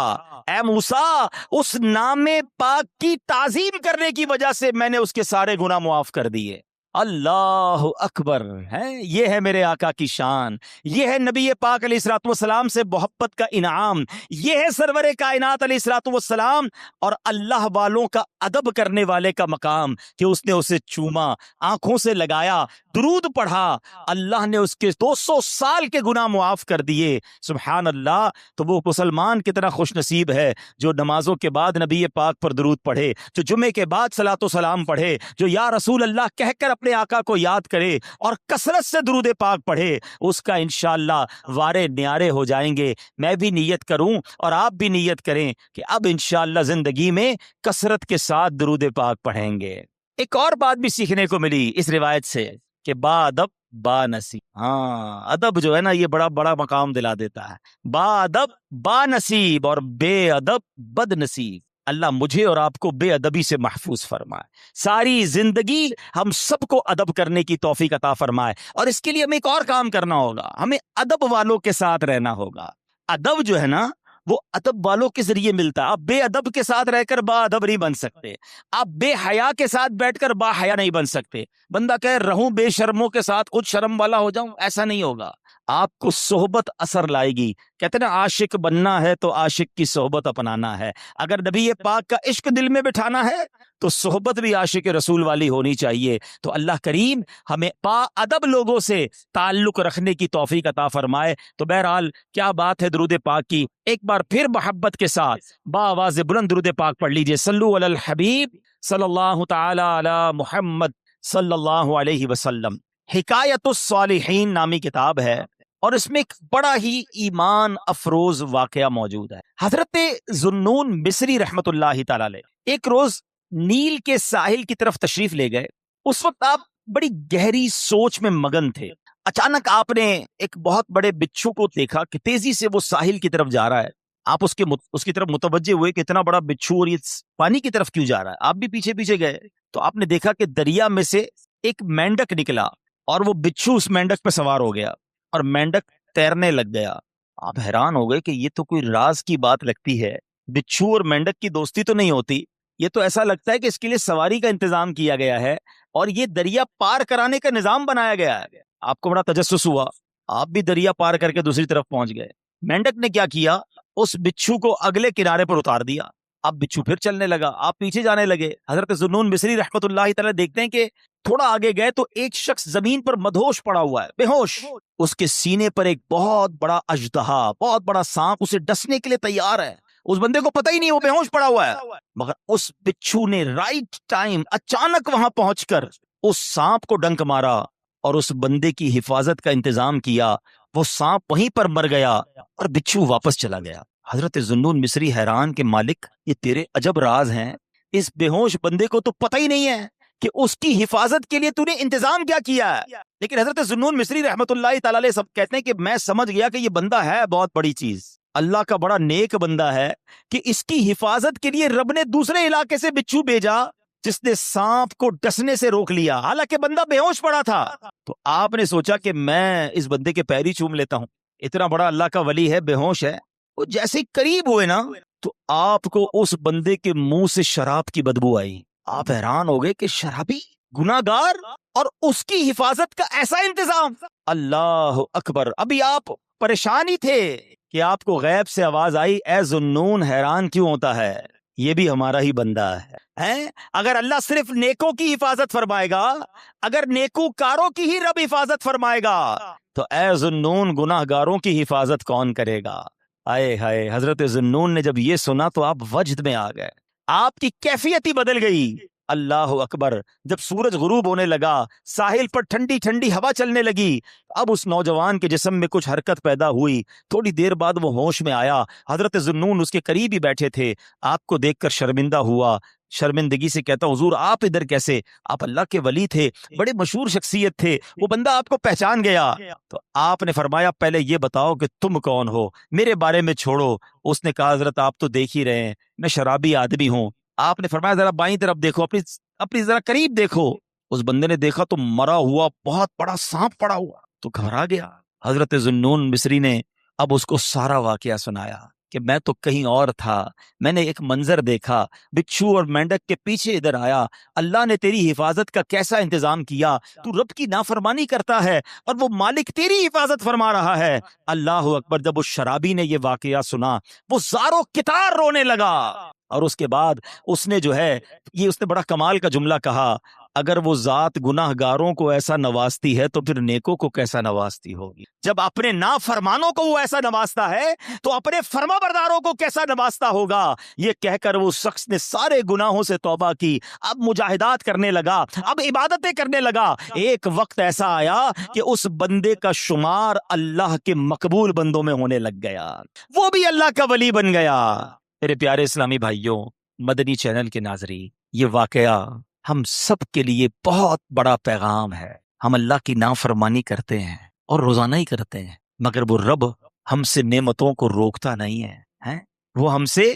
اے موسیٰ اس نام پاک کی تعظیم کرنے کی وجہ سے میں نے اس کے سارے گناہ معاف کر دیے۔ اللہ اکبر ہے، یہ ہے میرے آقا کی شان، یہ ہے نبی پاک علیہ الصلوۃ والسلام سے محبت کا انعام، یہ ہے سرور کائنات علیہ الصلوۃ والسلام اور اللہ والوں کا ادب کرنے والے کا مقام، کہ اس نے اسے چوما، آنکھوں سے لگایا، درود پڑھا، اللہ نے اس کے 200 سال کے گناہ معاف کر دیے۔ سبحان اللہ۔ تو وہ مسلمان کتنا خوش نصیب ہے جو نمازوں کے بعد نبی پاک پر درود پڑھے، جو جمعے کے بعد صلاۃ و سلام پڑھے، جو یا رسول اللہ کہہ کر اپنے آقا کو یاد کرے اور کثرت سے درود پاک پڑھے، اس کا انشاءاللہ وارے نیارے ہو جائیں گے۔ میں بھی نیت کروں اور آپ بھی نیت کریں کہ اب انشاءاللہ زندگی میں کثرت کے ساتھ درود پاک پڑھیں گے۔ ایک اور بات بھی سیکھنے کو ملی اس روایت سے کہ با ادب با نصیب۔ ہاں ادب جو ہے نا یہ بڑا بڑا مقام دلا دیتا ہے۔ با ادب با نصیب اور بے ادب بد نصیب۔ اللہ مجھے اور آپ کو بے ادبی سے محفوظ فرمائے، ساری زندگی ہم سب کو ادب کرنے کی توفیق عطا فرمائے، اور اس کے لیے ہمیں ایک اور کام کرنا ہوگا، ہمیں ادب والوں کے ساتھ رہنا ہوگا۔ ادب جو ہے نا وہ ادب والوں کے ذریعے ملتا ہے۔ آپ بے ادب کے ساتھ رہ کر با ادب نہیں بن سکتے، آپ بے حیا کے ساتھ بیٹھ کر با حیا نہیں بن سکتے۔ بندہ کہے رہوں بے شرموں کے ساتھ خود شرم والا ہو جاؤں، ایسا نہیں ہوگا۔ آپ کو صحبت اثر لائے گی۔ کہتے ہیں نا عاشق بننا ہے تو عاشق کی صحبت اپنانا ہے۔ اگر نبی پاک کا عشق دل میں بٹھانا ہے تو صحبت بھی عاشق رسول والی ہونی چاہیے۔ تو اللہ کریم ہمیں با ادب لوگوں سے تعلق رکھنے کی توفیق عطا فرمائے۔ تو بہرحال کیا بات ہے درود پاک کی، ایک بار پھر محبت کے ساتھ با آواز بلند درود پاک پڑھ لیجئے۔ صلو علی الحبیب صلی اللہ تعالی علی محمد صلی اللہ علیہ وسلم۔ حکایت الصالحین نامی کتاب ہے اور اس میں ایک بڑا ہی ایمان افروز واقعہ موجود ہے۔ حضرت ذوالنون مصری رحمت اللہ تعالی علیہ ایک روز نیل کے ساحل کی طرف تشریف لے گئے۔ اس وقت آپ بڑی گہری سوچ میں مگن تھے۔ اچانک آپ نے ایک بہت بڑے بچھو کو دیکھا کہ تیزی سے وہ ساحل کی طرف جا رہا ہے۔ آپ اس کی طرف متوجہ ہوئے کہ اتنا بڑا بچھو اور یہ پانی کی طرف کیوں جا رہا ہے۔ آپ بھی پیچھے پیچھے گئے تو آپ نے دیکھا کہ دریا میں سے ایک مینڈک نکلا اور وہ بچھو اس مینڈک پہ سوار ہو گیا اور مینڈک تیرنے لگ گیا۔ آپ حیران ہو گئے کہ یہ تو کوئی راز کی بات لگتی ہے، بچھو اور مینڈک کی دوستی تو نہیں ہوتی، یہ تو ایسا لگتا ہے کہ اس کے لیے سواری کا انتظام کیا گیا ہے اور یہ دریا پار کرانے کا نظام بنایا گیا ہے۔ آپ کو بڑا تجسس ہوا، آپ بھی دریا پار کر کے دوسری طرف پہنچ گئے۔ مینڈک نے کیا کیا، اس بچھو کو اگلے کنارے پر اتار دیا۔ اب بچھو پھر چلنے لگا، آپ پیچھے جانے لگے۔ حضرت ذوالنون مصری رحمت اللہ تعالی دیکھتے ہیں کہ تھوڑا آگے گئے تو ایک شخص زمین پر مدہوش پڑا ہوا ہے، بے ہوش۔ اس کے سینے پر ایک بہت بڑا اژدہا، بہت بڑا سانپ اسے ڈسنے کے لیے تیار ہے۔ اس بندے کو پتہ ہی نہیں وہ بے ہوش پڑا ہوا ہے، مگر اس بچھو نے رائٹ ٹائم اچانک وہاں پہنچ کر اس سانپ کو ڈنک مارا اور اس بندے کی حفاظت کا انتظام کیا۔ وہ سانپ وہیں پر مر گیا اور بچھو واپس چلا گیا۔ حضرت ذوالنون مصری حیران کہ مالک یہ تیرے عجب راز ہیں، اس بے ہوش بندے کو تو پتہ ہی نہیں ہے کہ اس کی حفاظت کے لیے تو نے انتظام کیا کیا ہے۔ لیکن حضرت ذوالنون مصری رحمت اللہ تعالی علیہ سب کہتے ہیں کہ میں سمجھ گیا کہ یہ بندہ ہے بہت بڑی چیز، اللہ کا بڑا نیک بندہ ہے کہ اس کی حفاظت کے لیے رب نے دوسرے علاقے سے بچھو بھیجا جس نے سانپ کو ڈسنے سے روک لیا، حالانکہ بندہ بے ہوش پڑا تھا۔ تو آپ نے سوچا کہ میں اس بندے کے پیری چوم لیتا ہوں، اتنا بڑا اللہ کا ولی ہے، بے ہوش ہے۔ وہ جیسے قریب ہوئے نا تو آپ کو اس بندے کے منہ سے شراب کی بدبو آئی۔ آپ حیران ہو گئے کہ شرابی، گناہگار، اور اس کی حفاظت کا ایسا انتظام۔ اللہ اکبر۔ ابھی آپ پریشان ہی تھے کہ آپ کو غیب سے آواز آئی، اے ذوالنون حیران کیوں ہوتا ہے، یہ بھی ہمارا ہی بندہ ہے۔ اگر اللہ صرف نیکوں کی حفاظت فرمائے گا، اگر نیکوکاروں کی ہی رب حفاظت فرمائے گا تو اے ذوالنون گناہگاروں کی حفاظت کون کرے گا؟ آئے ہائے، حضرت ذوالنون نے جب یہ سنا تو آپ وجد میں آ گئے، آپ کی کیفیت ہی بدل گئی۔ اللہ اکبر. جب سورج غروب ہونے لگا، ساحل پر ٹھنڈی ٹھنڈی ہوا چلنے لگی. اب اس نوجوان کے جسم میں کچھ حرکت پیدا ہوئی. تھوڑی دیر بعد وہ ہوش میں آیا. حضرت ذوالنون اس کے قریب ہی بیٹھے تھے. آپ کو دیکھ کر شرمندہ ہوا. شرمندگی سے کہتا، حضور آپ ادھر کیسے؟ آپ اللہ کے ولی تھے، بڑے مشہور شخصیت تھے، وہ بندہ آپ کو پہچان گیا. تو آپ نے فرمایا پہلے یہ بتاؤ کہ تم کون ہو، میرے بارے میں چھوڑو. اس نے کہا حضرت آپ تو دیکھ ہی رہے ہیں میں شرابی آدمی ہوں. آپ نے فرمایا ذرا بائیں طرف دیکھو، اپنی ذرا قریب دیکھو. اس بندے نے دیکھا تو مرا ہوا بہت بڑا سانپ پڑا ہوا، تو گھبرا گیا. حضرت ذوالنون مصری نے اب اس کو سارا واقعہ سنایا کہ میں تو کہیں اور تھا، میں نے ایک منظر دیکھا، بچھو اور مینڈک کے پیچھے ادھر آیا. اللہ نے تیری حفاظت کا کیسا انتظام کیا، تو رب کی نافرمانی کرتا ہے اور وہ مالک تیری حفاظت فرما رہا ہے. اللہ اکبر. جب اس شرابی نے یہ واقعہ سنا وہ زاروں کتار رونے لگا. اور اس کے بعد اس نے جو ہے یہ اس نے بڑا کمال کا جملہ کہا، اگر وہ ذات گناہ گاروں کو ایسا نوازتی ہے تو پھر نیکوں کو کیسا نوازتی ہوگی. جب اپنے نافرمانوں کو وہ ایسا نوازتا ہے تو اپنے فرما برداروں کو کیسا نوازتا ہوگا. یہ کہہ کر وہ شخص نے سارے گناہوں سے توبہ کی، اب مجاہدات کرنے لگا، اب عبادتیں کرنے لگا. ایک وقت ایسا آیا کہ اس بندے کا شمار اللہ کے مقبول بندوں میں ہونے لگ گیا، وہ بھی اللہ کا ولی بن گیا. میرے پیارے اسلامی بھائیوں، مدنی چینل کے ناظرین، یہ واقعہ ہم سب کے لیے بہت بڑا پیغام ہے. ہم اللہ کی نافرمانی کرتے ہیں اور روزانہ ہی کرتے ہیں، مگر وہ رب ہم سے نعمتوں کو روکتا نہیں ہے. وہ ہم سے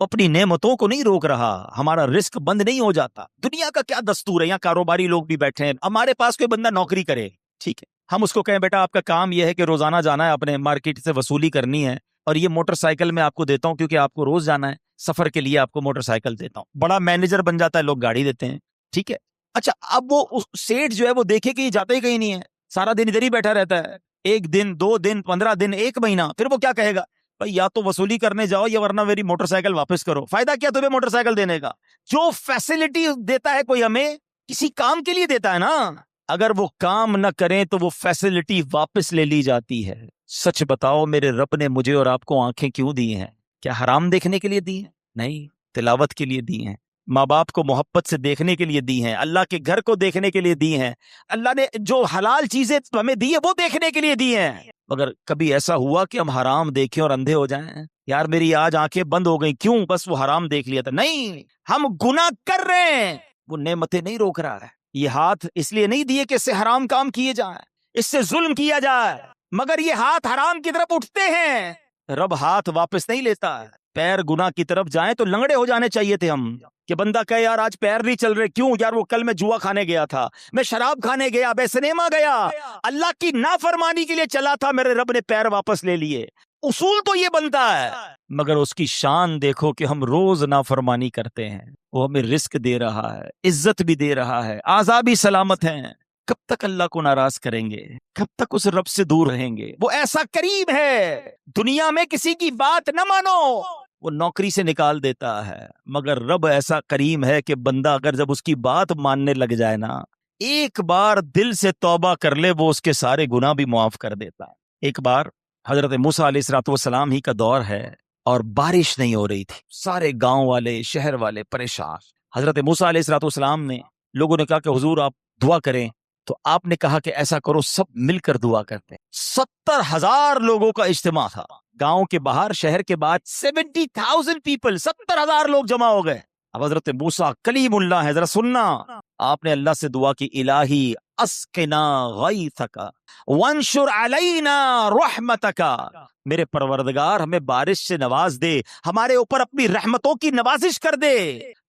اپنی نعمتوں کو نہیں روک رہا، ہمارا رزق بند نہیں ہو جاتا. دنیا کا کیا دستور ہے، یہاں کاروباری لوگ بھی بیٹھے ہیں، ہمارے پاس کوئی بندہ نوکری کرے، ٹھیک ہے، ہم اس کو کہیں بیٹا آپ کا کام یہ ہے کہ روزانہ جانا ہے، اپنے مارکیٹ سے وصولی کرنی ہے، اور یہ موٹر سائیکل میں آپ کو دیتا ہوں کیونکہ آپ کو روز جانا ہے، سفر کے لیے آپ کو موٹر سائیکل دیتا ہوں. بڑا مینیجر بن جاتا ہے، لوگ گاڑی دیتے ہیں، ٹھیک ہے. اچھا اب وہ سیٹ جو ہے وہ دیکھے کہ یہ جاتا ہی کہیں نہیں ہے، سارا دن ادھر ہی بیٹھا رہتا ہے، 1 دن 2 دن 15 دن 1 مہینہ، پھر وہ کیا کہے گا، بھائی یا تو وصولی کرنے جاؤ یا ورنہ میری موٹر سائیکل واپس کرو. فائدہ کیا تمہیں موٹر سائیکل دینے کا؟ جو فیسلٹی دیتا ہے کوئی ہمیں کسی کام کے لیے دیتا ہے نا، اگر وہ کام نہ کریں تو وہ فیسلٹی واپس لے لی جاتی ہے. سچ بتاؤ میرے رب نے مجھے اور آپ کو آنکھیں کیوں دی ہیں؟ کیا حرام دیکھنے کے لیے دی ہیں؟ نہیں، تلاوت کے لیے دی ہیں، ماں باپ کو محبت سے دیکھنے کے لیے دی ہیں، اللہ کے گھر کو دیکھنے کے لیے دی ہیں، اللہ نے جو حلال چیزیں ہمیں دی ہیں وہ دیکھنے کے لیے دی ہیں. مگر کبھی ایسا ہوا کہ ہم حرام دیکھیں اور اندھے ہو جائیں؟ یار میری آج آنکھیں بند ہو گئی، کیوں؟ بس وہ حرام دیکھ لیا تھا. نہیں، ہم گناہ کر رہے ہیں، وہ نعمتیں نہیں روک رہا ہے. یہ ہاتھ اس لیے نہیں دیے کہ اس سے حرام کام کیے جائیں، اس سے ظلم کیا جائے، مگر یہ ہاتھ حرام کی طرف اٹھتے ہیں، رب ہاتھ واپس نہیں لیتا ہے. پیر گناہ کی طرف جائیں تو لنگڑے ہو جانے چاہیے تھے ہم، کہ بندہ کہے یار آج پیر نہیں چل رہے، کیوں یار؟ وہ کل میں جوا کھانے گیا تھا، میں شراب کھانے گیا، میں سنیما گیا، اللہ کی نافرمانی کے لیے چلا تھا، میرے رب نے پیر واپس لے لیے. اصول تو یہ بنتا ہے، مگر اس کی شان دیکھو کہ ہم روز نافرمانی کرتے ہیں. وہ ہمیں رزق دے رہا ہے، عزت بھی دے رہا ہے، اعضاء بھی سلامت ہیں. کب تک اللہ کو ناراض کریں گے؟ کب تک اس رب سے دور رہیں گے؟ وہ ایسا کریم ہے، دنیا میں کسی کی بات نہ مانو، وہ نوکری سے نکال دیتا ہے، مگر رب ایسا کریم ہے کہ بندہ اگر جب اس کی بات ماننے لگ جائے نا، ایک بار دل سے توبہ کر لے، وہ اس کے سارے گناہ بھی معاف کر دیتا ہے. ایک بار حضرت موسیٰ علیہ السلام ہی کا دور ہے اور بارش نہیں ہو رہی تھی، سارے گاؤں والے شہر والے پریشان. حضرت موسیٰ علیہ السلام نے، لوگوں نے کہا کہ حضور آپ دعا کریں، تو آپ نے کہا کہ ایسا کرو سب مل کر دعا کرتے ہیں. 70,000 لوگوں کا اجتماع تھا، گاؤں کے باہر، شہر کے بعد 70,000 پیپل، 70,000 لوگ جمع ہو گئے. اب حضرت موسیٰ کلیم اللہ ہے، ذرا سننا، آپ نے اللہ سے دعا کی، الہی اسقنا غیثک وانشر علینا رحمتک، میرے پروردگار ہمیں بارش سے نواز دے، ہمارے اوپر اپنی رحمتوں کی نوازش کر دے.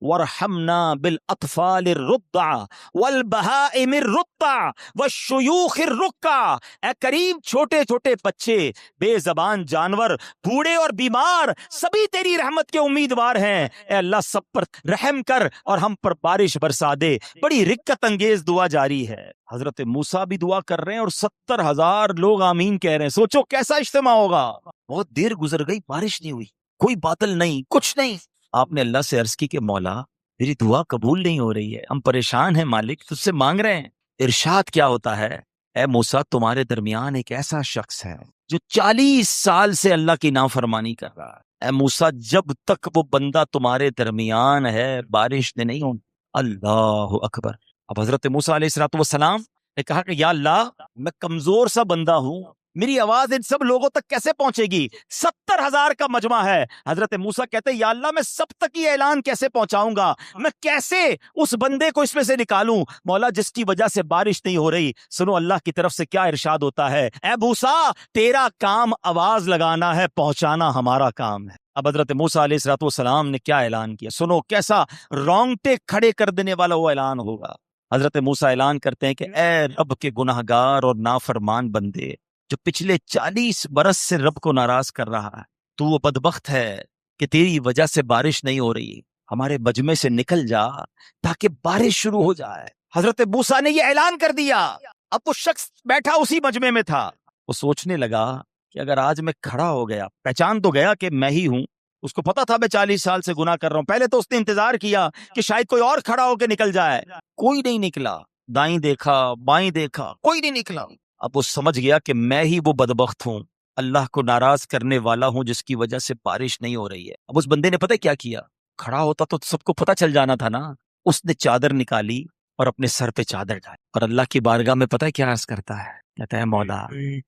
وارحمنا بالاطفال الرضع والبہائم الرضع والشیوخ الرکع، اے کریم چھوٹے چھوٹے بچے، بے زبان جانور، بوڑھے اور بیمار، سبھی تیری رحمت کے امیدوار ہیں. اے اللہ سب پر رحم کر اور ہم پر بارش برسا دے. بڑی رکت انگیز دعا جاری ہے. حضرت موسیٰ بھی دعا کر رہے ہیں اور 70,000 لوگ آمین کہہ رہے ہیں. سوچو کیسا اجتماع ہوگا. بہت دیر گزر گئی، بارش نہیں ہوئی، کوئی بادل نہیں، کچھ نہیں. آپ نے اللہ سے عرض کی کہ مولا میری دعا قبول نہیں ہو رہی ہے، ہم پریشان ہیں مالک، تجھ سے مانگ رہے ہیں. ارشاد کیا ہوتا ہے، اے موسیٰ تمہارے درمیان ایک ایسا شخص ہے جو 40 سال سے اللہ کی نافرمانی کر رہا ہے. اے موسیٰ جب تک وہ بندہ تمہارے درمیان ہے بارش نے نہیں ہونی. اللہ اکبر. اب حضرت موسیٰ علیہ الصلوۃ والسلام نے کہا کہ یا اللہ میں کمزور سا بندہ ہوں، میری آواز ان سب لوگوں تک کیسے پہنچے گی؟ 70,000 کا مجمع ہے. حضرت موسیٰ کہتے ہیں یا اللہ میں سب تک یہ اعلان کیسے پہنچاؤں گا؟ میں کیسے اس بندے کو اس میں سے نکالوں؟ مولا جس کی وجہ سے بارش نہیں ہو رہی، سنو اللہ کی طرف سے کیا ارشاد ہوتا ہے، اے موسیٰ تیرا کام آواز لگانا ہے، پہنچانا ہمارا کام ہے. اب حضرت موسیٰ علیہ الصلوۃ والسلام نے کیا اعلان کیا؟ سنو کیسا رونگٹے کھڑے کر دینے والا وہ اعلان ہوگا. حضرت موسیٰ اعلان کرتے ہیں کہ اے رب کے گناہ گار اور نافرمان بندے جو پچھلے 40 برس سے رب کو ناراض کر رہا ہے، تو وہ بدبخت ہے کہ تیری وجہ سے بارش نہیں ہو رہی، ہمارے مجمع سے نکل جا تاکہ بارش شروع ہو جائے. حضرت موسیٰ نے یہ اعلان کر دیا. اب وہ شخص بیٹھا اسی مجمع میں تھا، وہ سوچنے لگا کہ اگر آج میں کھڑا ہو گیا، پہچان تو گیا کہ میں ہی ہوں، اس کو پتا تھا میں 40 سال سے گناہ کر رہا ہوں. پہلے تو اس نے انتظار کیا کہ شاید کوئی اور کھڑا ہو کے نکل جائے، کوئی نہیں نکلا. دائیں دیکھا بائیں دیکھا، کوئی نہیں نکلا. اب وہ سمجھ گیا کہ میں ہی وہ بدبخت ہوں، اللہ کو ناراض کرنے والا ہوں جس کی وجہ سے بارش نہیں ہو رہی ہے. اب اس بندے نے پتہ کیا کیا؟ کھڑا ہوتا تو سب کو پتہ چل جانا تھا نا. اس نے چادر نکالی اور اپنے سر پہ چادر ڈالی اور اللہ کی بارگاہ میں پتہ کیا عرض کرتا ہے؟ کہتا ہے مولا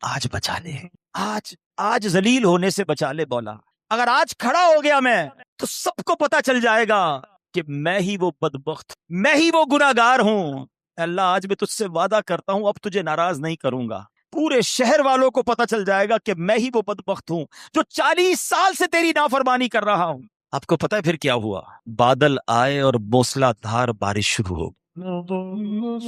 آج بچا لے، آج ذلیل ہونے سے بچا لے مولا. اگر آج کھڑا ہو گیا میں تو سب کو پتہ چل جائے گا کہ میں ہی وہ بدبخت، میں ہی وہ گناہ گار ہوں. اللہ آج میں تجھ سے وعدہ کرتا ہوں اب تجھے ناراض نہیں کروں گا. پورے شہر والوں کو پتہ چل جائے گا کہ میں ہی وہ بدبخت ہوں جو 40 سال سے تیری نافرمانی کر رہا ہوں. آپ کو پتہ ہے پھر کیا ہوا؟ بادل آئے اور موسلا دھار بارش شروع ہو.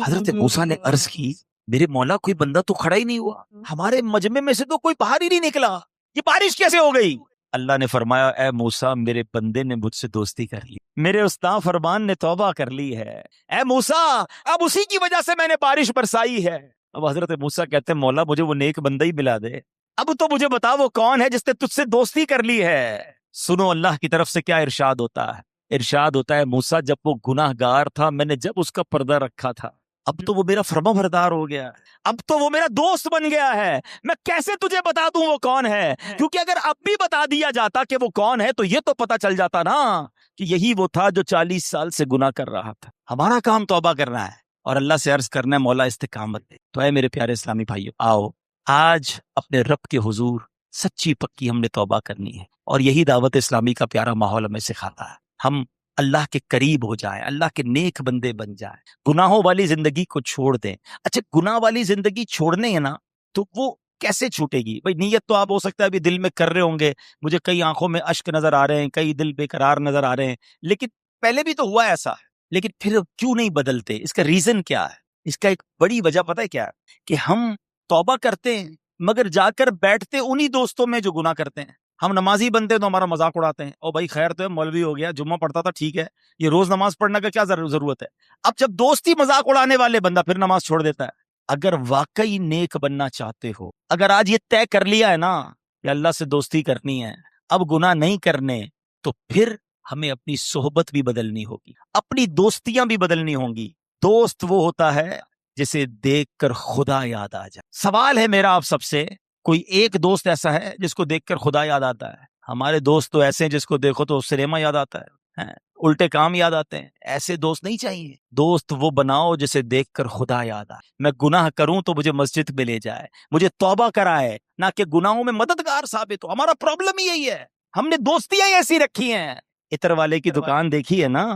حضرت موسیٰ نے عرض کی میرے مولا کوئی بندہ تو کھڑا ہی نہیں ہوا، ہمارے مجمع میں سے تو کوئی باہر ہی نہیں نکلا، یہ بارش کیسے ہو گئی؟ اللہ نے فرمایا اے موسیٰ میرے بندے نے مجھ سے دوستی کر لی، میرے استاد فرمان نے توبہ کر لی ہے. اے موسیٰ اب اسی کی وجہ سے میں نے بارش برسائی ہے. اب حضرت موسیٰ کہتے ہیں مولا مجھے وہ نیک بندہ ہی ملا دے، اب تو مجھے بتا وہ کون ہے جس نے تجھ سے دوستی کر لی ہے. سنو اللہ کی طرف سے کیا ارشاد ہوتا ہے. ارشاد ہوتا ہے موسیٰ جب وہ گناہ گار تھا میں نے جب اس کا پردہ رکھا تھا، اب تو وہ میرا فرما بردار ہو گیا، اب تو وہ میرا دوست بن گیا ہے. میں کیسے تجھے بتا دوں وہ کون ہے؟ کیونکہ اگر اب بھی بتا دیا جاتا کہ وہ کون ہے تو یہ تو پتا چل جاتا نا کہ یہی وہ تھا جو 40 سال سے گناہ کر رہا تھا. ہمارا کام توبہ کرنا ہے اور اللہ سے عرض کرنا ہے مولا استقامت دے. تو اے میرے پیارے اسلامی بھائیو، آؤ آج اپنے رب کے حضور سچی پکی ہم نے توبہ کرنی ہے، اور یہی دعوت اسلامی کا پیارا ماحول ہمیں سکھاتا ہے. ہم اللہ کے قریب ہو جائیں، اللہ کے نیک بندے بن جائیں، گناہوں والی زندگی کو چھوڑ دیں. اچھا گناہ والی زندگی چھوڑنے ہے نا تو وہ کیسے چھوٹے گی؟ بھائی نیت تو آپ ہو سکتا ہے ابھی دل میں کر رہے ہوں گے، مجھے کئی آنکھوں میں اشک نظر آ رہے ہیں، کئی دل بے قرار نظر آ رہے ہیں، لیکن پہلے بھی تو ہوا ایسا، لیکن پھر کیوں نہیں بدلتے؟ اس کا ریزن کیا ہے؟ اس کا ایک بڑی وجہ پتہ ہے کیا ہے؟ کہ ہم توبہ کرتے ہیں مگر جا کر بیٹھتے انہی دوستوں میں جو گناہ کرتے ہیں. ہم نمازی بنتے ہیں تو ہمارا مذاق اڑاتے ہیں، او بھائی خیر تو ہے، مولوی ہو گیا، جمعہ پڑھتا تھا ٹھیک ہے، یہ روز نماز پڑھنے کا کیا ضرورت ہے؟ اب جب دوستی مذاق اڑانے والے بندہ پھر نماز چھوڑ دیتا ہے. اگر واقعی نیک بننا چاہتے ہو، اگر آج یہ طے کر لیا ہے نا کہ اللہ سے دوستی کرنی ہے، اب گناہ نہیں کرنے، تو پھر ہمیں اپنی صحبت بھی بدلنی ہوگی، اپنی دوستیاں بھی بدلنی ہوں گی. دوست وہ ہوتا ہے جسے دیکھ کر خدا یاد آ جائے. سوال ہے میرا آپ سب سے، کوئی ایک دوست ایسا ہے جس کو دیکھ کر خدا یاد آتا ہے؟ ہمارے دوست تو ایسے ہیں جس کو دیکھو تو سنیما یاد آتا ہے، الٹے کام یاد آتے ہیں. ایسے دوست نہیں چاہیے. دوست وہ بناؤ جسے دیکھ کر خدا یاد آئے. میں گناہ کروں تو مجھے مسجد میں لے جائے، مجھے توبہ کرائے، نہ کہ گناہوں میں مددگار ثابت ہو. ہمارا پرابلم ہی یہی ہے، ہم نے دوستیاں ایسی رکھی ہیں. عطر والے کی دکان دیکھی ہے نا،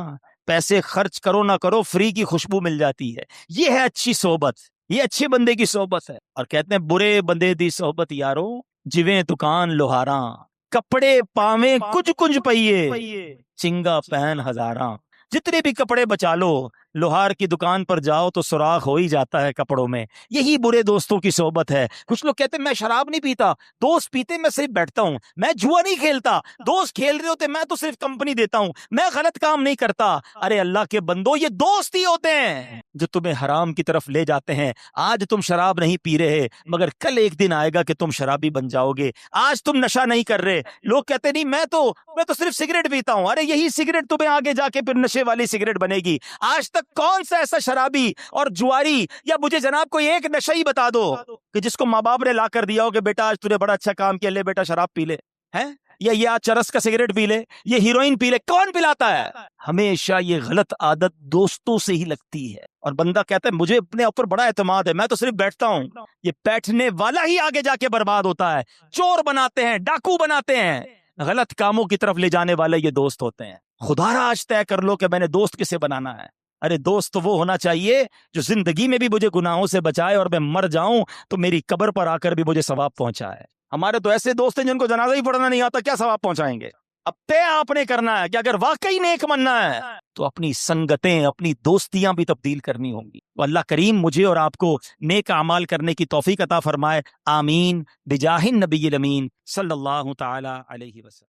پیسے خرچ کرو نہ کرو فری کی خوشبو مل جاتی ہے. یہ ہے اچھی صحبت، یہ اچھے بندے کی صحبت ہے. اور کہتے ہیں برے بندے دی صحبت یارو جویں دکان لوہاراں، کپڑے پاویں کچھ کچھ پئیے چنگا پہن ہزاراں. جتنے بھی کپڑے بچا لو، لوہار کی دکان پر جاؤ تو سوراخ ہو ہی جاتا ہے کپڑوں میں. یہی برے دوستوں کی صحبت ہے. کچھ لوگ کہتے ہیں میں شراب نہیں پیتا، دوست پیتے میں صرف بیٹھتا ہوں، میں جوا نہیں کھیلتا، دوست کھیل رہے ہوتے میں تو صرف کمپنی دیتا ہوں، میں غلط کام نہیں کرتا. ارے اللہ کے بندو، یہ دوست ہی ہوتے ہیں جو تمہیں حرام کی طرف لے جاتے ہیں. آج تم شراب نہیں پی رہے مگر کل ایک دن آئے گا کہ تم شرابی بن جاؤ گے. آج تم نشہ نہیں کر رہے، لوگ کہتے نہیں میں تو صرف سگریٹ پیتا ہوں. ارے یہی سگریٹ تمہیں آگے جا کے پھر نشے والی سگریٹ بنے گی. آج تک کون سا ایسا شرابی اور جواری، یا مجھے جناب کوئی ایک نشہ ہی بتا دو کہ جس کو ماں باپ نے لا کر دیا ہو کہ بیٹا آج تُو نے بڑا اچھا کام کیا، لے بیٹا شراب پی لے. ہیں یا یہ آج چرس کا سگریٹ پی لے، یہ ہیروئن پی لے، کون پلاتا ہے؟ ہمیشہ یہ غلط عادت دوستوں سے ہی لگتی ہے، اور بندہ کہتا ہے مجھے اپنے اوپر بڑا اعتماد ہے، میں تو صرف بیٹھتا ہوں۔ یہ بیٹھنے والا ہی آگے جا کے برباد ہوتا ہے۔ چور بناتے ہیں، ڈاکو بناتے ہیں، غلط کاموں کی طرف لے جانے والے یہ دوست ہوتے ہیں۔ خدا را آج طے کر لو کہ میں نے دوست کسے بنانا ہے۔ ارے دوست تو وہ ہونا چاہیے جو زندگی میں بھی مجھے گناہوں سے بچائے، اور میں مر جاؤں تو میری قبر پر آ کر بھی مجھے ثواب پہنچائے۔ ہمارے تو ایسے دوست ہیں جن کو جنازہ ہی پڑھنا نہیں آتا، کیا ثواب پہنچائیں گے؟ اب طے آپ نے کرنا ہے کہ اگر واقعی نیک بننا ہے تو اپنی سنگتیں، اپنی دوستیاں بھی تبدیل کرنی ہوں گی۔ تو اللہ کریم مجھے اور آپ کو نیک اعمال کرنے کی توفیق عطا فرمائے، آمین، بجاہ النبی الامین صلی اللہ تعالی علیہ وسلم۔